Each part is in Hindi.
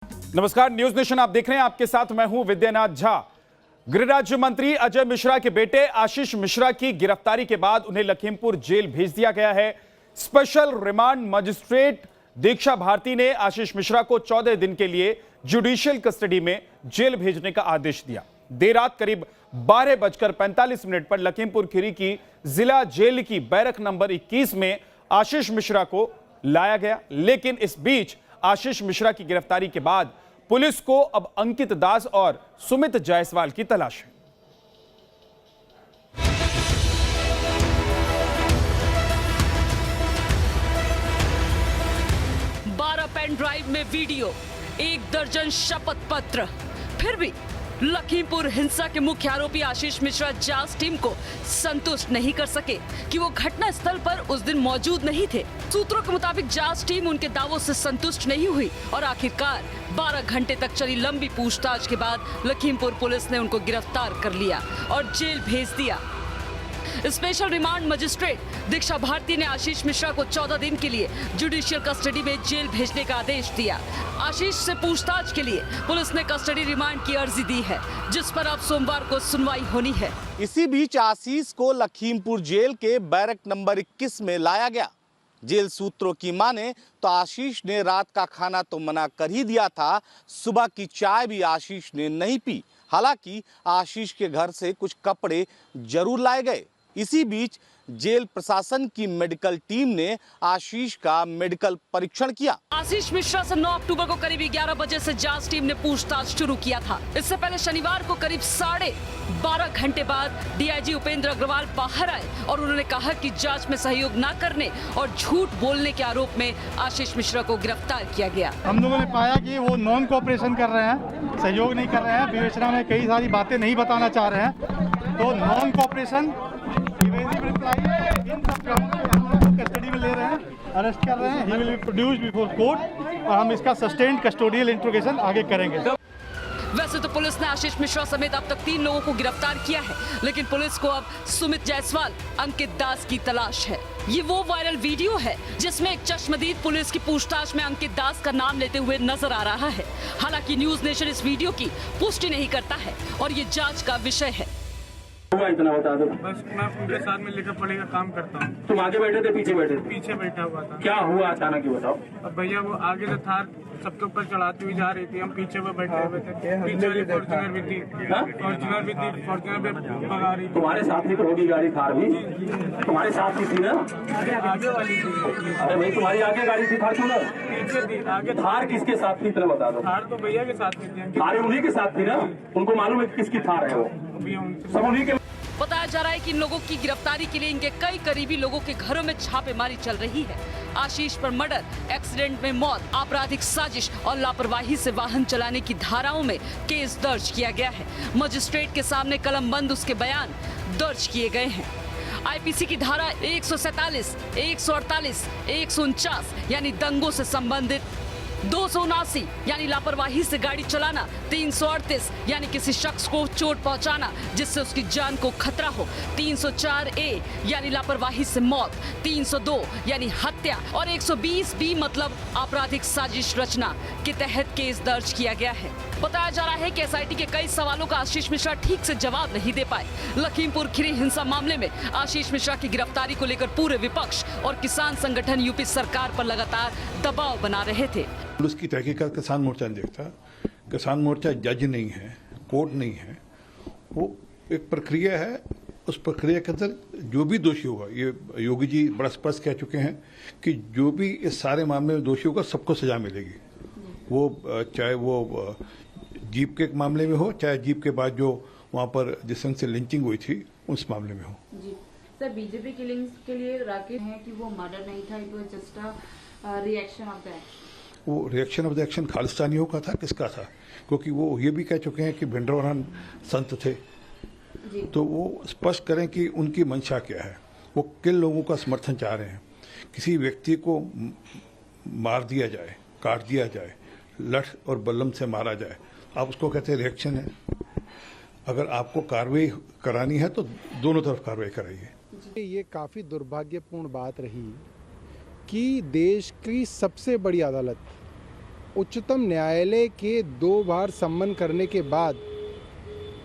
नमस्कार, न्यूज नेशन आप देख रहे हैं। आपके साथ मैं हूं विद्यानाथ झा। गृह राज्य मंत्री अजय मिश्रा के बेटे आशीष मिश्रा की गिरफ्तारी के बाद उन्हें लखीमपुर जेल भेज दिया गया है। स्पेशल रिमांड मजिस्ट्रेट दीक्षा भारती ने आशीष मिश्रा को 14 दिन के लिए जुडिशियल कस्टडी में जेल भेजने का आदेश दिया। देर रात करीब 12:45 पर लखीमपुर खीरी की जिला जेल की बैरक नंबर 21 में आशीष मिश्रा को लाया गया, लेकिन इस बीच आशीष मिश्रा की गिरफ्तारी के बाद पुलिस को अब अंकित दास और सुमित जायसवाल की तलाश है। 12 पेन ड्राइव में वीडियो, 1 दर्जन शपथ पत्र। फिर भी लखीमपुर हिंसा के मुख्य आरोपी आशीष मिश्रा जांच टीम को संतुष्ट नहीं कर सके कि वो घटना स्थल पर उस दिन मौजूद नहीं थे। सूत्रों के मुताबिक जांच टीम उनके दावों से संतुष्ट नहीं हुई और आखिरकार 12 घंटे तक चली लंबी पूछताछ के बाद लखीमपुर पुलिस ने उनको गिरफ्तार कर लिया और जेल भेज दिया। स्पेशल रिमांड मजिस्ट्रेट दीक्षा भारती ने आशीष मिश्रा को 14 दिन के लिए जुडिशियल कस्टडी में जेल भेजने का आदेश दिया। आशीष से पूछताछ के लिए पुलिस ने कस्टडी रिमांड की अर्जी दी है, जिस पर अब सोमवार को सुनवाई होनी है। इसी बीच आशीष को लखीमपुर जेल के बैरक नंबर 21 में लाया गया। जेल सूत्रों की माने तो आशीष ने रात का खाना तो मना कर ही दिया था, सुबह की चाय भी आशीष ने नहीं पी। हालांकि आशीष के घर से कुछ कपड़े जरूर लाए गए। इसी बीच जेल प्रशासन की मेडिकल टीम ने आशीष का मेडिकल परीक्षण किया। आशीष मिश्रा से 9 अक्टूबर को करीब 11 बजे से जांच टीम ने पूछताछ शुरू किया था। इससे पहले शनिवार को करीब 12.5 घंटे बाद डीआईजी उपेंद्र अग्रवाल बाहर आए और उन्होंने कहा कि जांच में सहयोग न करने और झूठ बोलने के आरोप में आशीष मिश्रा को गिरफ्तार किया गया। हम लोगों ने पाया कि वो नॉन कोऑपरेशन कर रहे हैं, सहयोग नहीं कर रहे हैं, विवेचना में कई सारी बातें नहीं बताना चाह रहे हैं। तो नॉन कोऑपरेशन इन सब हम कस्टडी में ले रहे हैं, अरेस्ट कर रहे हैं। He will be produced before court और हम इसका सस्टेन्ड कस्टोडियल इंट्रोगेशन आगे करेंगे। वैसे तो पुलिस ने आशीष मिश्रा समेत अब तक 3 लोगों को गिरफ्तार किया है, लेकिन पुलिस को अब सुमित जायसवाल, अंकित दास की तलाश है। ये वो वायरल वीडियो है जिसमें एक चश्मदीद पुलिस की पूछताछ में अंकित दास का नाम लेते हुए नजर आ रहा है। हालांकि न्यूज नेशन इस वीडियो की पुष्टि नहीं करता है और ये जाँच का विषय है। इतना बता दो। बस मैं उनके साथ में लिखा पढ़े का काम करता हूँ। तुम आगे बैठे थे पीछे बैठे थे? पीछे बैठा हुआ था। क्या हुआ अचानक ये बताओ। अब भैया वो आगे से थार सबके ऊपर चढ़ाती हुई जा रही थी, हम पीछे पे बैठे हुए थे। पीछे वाली फॉर्च्यूनर भी थी, फॉर्च्यूनर भी थी, फॉर्च्यूनर पे भगा रही थी। तुम्हारे साथ ही तो होगी गाड़ी, थार भी तुम्हारे साथ ही थी ना? आगे वाली थी। अरे भाई तुम्हारी आगे गाड़ी थी फॉर्च्यूनर, पीछे थी आगे। थार किसके साथ थी इतना बता दो। थार तो भैया के साथ में थी। थार उन्हीं के साथ थी ना? उनको मालूम है किसकी थार है वो? सब उन्हीं के। बताया जा रहा है कि इन लोगों की गिरफ्तारी के लिए इनके कई करीबी लोगों के घरों में छापेमारी चल रही है। आशीष पर मर्डर, एक्सीडेंट में मौत, आपराधिक साजिश और लापरवाही से वाहन चलाने की धाराओं में केस दर्ज किया गया है। मजिस्ट्रेट के सामने कलमबंद उसके बयान दर्ज किए गए हैं। आईपीसी की धारा 147, 148, 149 यानी दंगों से संबंधित, 279 यानी लापरवाही से गाड़ी चलाना, 338 यानी किसी शख्स को चोट पहुंचाना जिससे उसकी जान को खतरा हो, 304A यानी लापरवाही से मौत, 302 यानी हत्या और 120B मतलब आपराधिक साजिश रचना के तहत केस दर्ज किया गया है। बताया जा रहा है कि एसआईटी के कई सवालों का आशीष मिश्रा ठीक से जवाब नहीं दे पाए। लखीमपुर खीरी हिंसा मामले में आशीष मिश्रा की गिरफ्तारी को लेकर पूरे विपक्ष और किसान संगठन यूपी सरकार पर लगातार दबाव बना रहे थे। पुलिस की तहकीकात किसान मोर्चा नहीं देखता। किसान मोर्चा जज नहीं है, कोर्ट नहीं है, वो एक प्रक्रिया है। उस प्रक्रिया के अंदर जो भी दोषी होगा, ये योगी जी बड़ा स्पष्ट कह चुके हैं कि जो भी इस सारे मामले में दोषी होगा सबको सजा मिलेगी। वो चाहे वो जीप के मामले में हो, चाहे जीप के बाद जो वहाँ पर जिस ढंग से लिंचिंग हुई थी उस मामले में हो। जी सर, बीजेपी किलिंग्स के लिए राकेश है कि वो मर्डर नहीं था, it was just a reaction of the act. वो रिएक्शन ऑफ द एक्शन खालिस्तानियों का था, किसका था? क्योंकि वो ये भी कह चुके हैं कि भिंडरावान संत थे, तो वो स्पष्ट करें कि उनकी मंशा क्या है, वो किन लोगों का समर्थन चाह रहे हैं। किसी व्यक्ति को मार दिया जाए, काट दिया जाए, लठ और बल्लम से मारा जाए, आप उसको कहते हैं रिएक्शन है। अगर आपको कार्रवाई करानी है तो दोनों तरफ कार्रवाई कराइए। ये काफ़ी दुर्भाग्यपूर्ण बात रही कि देश की सबसे बड़ी अदालत उच्चतम न्यायालय के 2 बार सम्मन करने के बाद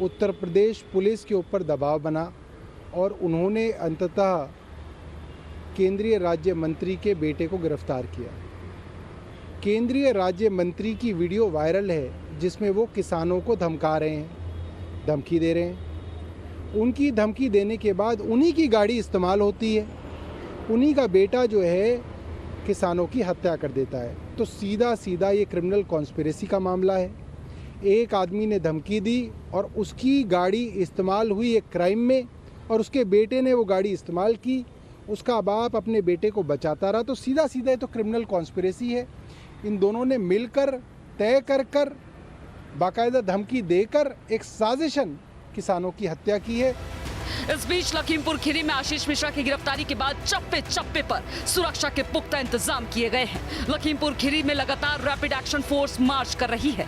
उत्तर प्रदेश पुलिस के ऊपर दबाव बना और उन्होंने अंततः केंद्रीय राज्य मंत्री के बेटे को गिरफ्तार किया। केंद्रीय राज्य मंत्री की वीडियो वायरल है जिसमें वो किसानों को धमका रहे हैं, धमकी दे रहे हैं। उनकी धमकी देने के बाद उन्हीं की गाड़ी इस्तेमाल होती है, उन्हीं का बेटा जो है किसानों की हत्या कर देता है। तो सीधा सीधा ये क्रिमिनल कॉन्स्पिरेसी का मामला है। एक आदमी ने धमकी दी और उसकी गाड़ी इस्तेमाल हुई एक क्राइम में, और उसके बेटे ने वो गाड़ी इस्तेमाल की, उसका बाप अपने बेटे को बचाता रहा। तो सीधा सीधा ये तो क्रिमिनल कॉन्स्पिरेसी है। इन दोनों ने मिलकर तय कर बाकायदा धमकी देकर एक साजिशन किसानों की हत्या की है। इस बीच लखीमपुर खीरी में आशीष मिश्रा की गिरफ्तारी के बाद चप्पे चप्पे पर सुरक्षा के पुख्ता इंतजाम किए गए हैं। लखीमपुर खीरी में लगातार रैपिड एक्शन फोर्स मार्च कर रही है।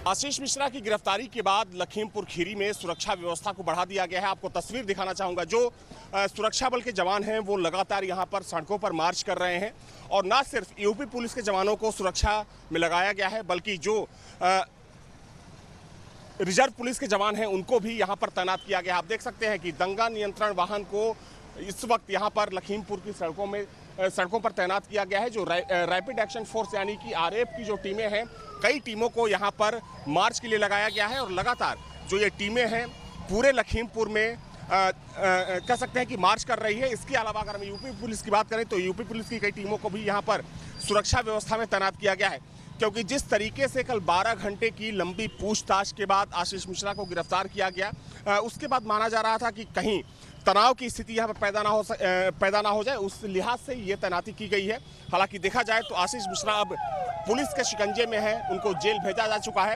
आशीष मिश्रा की गिरफ्तारी के बाद लखीमपुर खीरी में सुरक्षा व्यवस्था को बढ़ा दिया गया है। आपको तस्वीर दिखाना चाहूंगा। जो सुरक्षा बल के जवान हैं वो लगातार यहां पर सड़कों पर मार्च कर रहे हैं, और न सिर्फ यूपी पुलिस के जवानों को सुरक्षा में लगाया गया है, बल्कि जो रिजर्व पुलिस के जवान हैं उनको भी यहां पर तैनात किया गया है। आप देख सकते हैं कि दंगा नियंत्रण वाहन को इस वक्त यहां पर लखीमपुर की सड़कों पर तैनात किया गया है। जो रैपिड एक्शन फोर्स यानी कि आरएएफ की जो टीमें हैं, कई टीमों को यहां पर मार्च के लिए लगाया गया है, और लगातार जो ये टीमें हैं पूरे लखीमपुर में कह सकते हैं कि मार्च कर रही है। इसके अलावा अगर हम यूपी पुलिस की बात करें तो यूपी पुलिस की कई टीमों को भी यहां पर सुरक्षा व्यवस्था में तैनात किया गया है, क्योंकि जिस तरीके से कल 12 घंटे की लंबी पूछताछ के बाद आशीष मिश्रा को गिरफ्तार किया गया, उसके बाद माना जा रहा था कि कहीं तनाव की स्थिति यहाँ पर पैदा ना हो जाए, उस लिहाज से ये तैनाती की गई है। हालांकि देखा जाए तो आशीष मिश्रा अब पुलिस के शिकंजे में है, उनको जेल भेजा जा चुका है,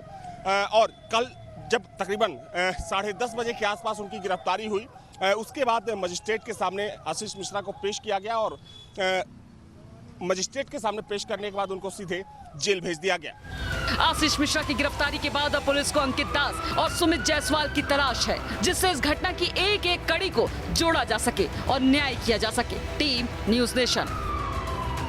और कल जब तकरीबन 10:30 बजे के आसपास उनकी गिरफ्तारी हुई, उसके बाद मजिस्ट्रेट के सामने आशीष मिश्रा को पेश किया गया, और मजिस्ट्रेट के सामने पेश करने के बाद उनको सीधे जेल भेज दिया गया। आशीष मिश्रा की गिरफ्तारी के बाद अब पुलिस को अंकित दास और सुमित जायसवाल की तलाश है, जिससे इस घटना की एक एक कड़ी को जोड़ा जा सके और न्याय किया जा सके। Team news nation.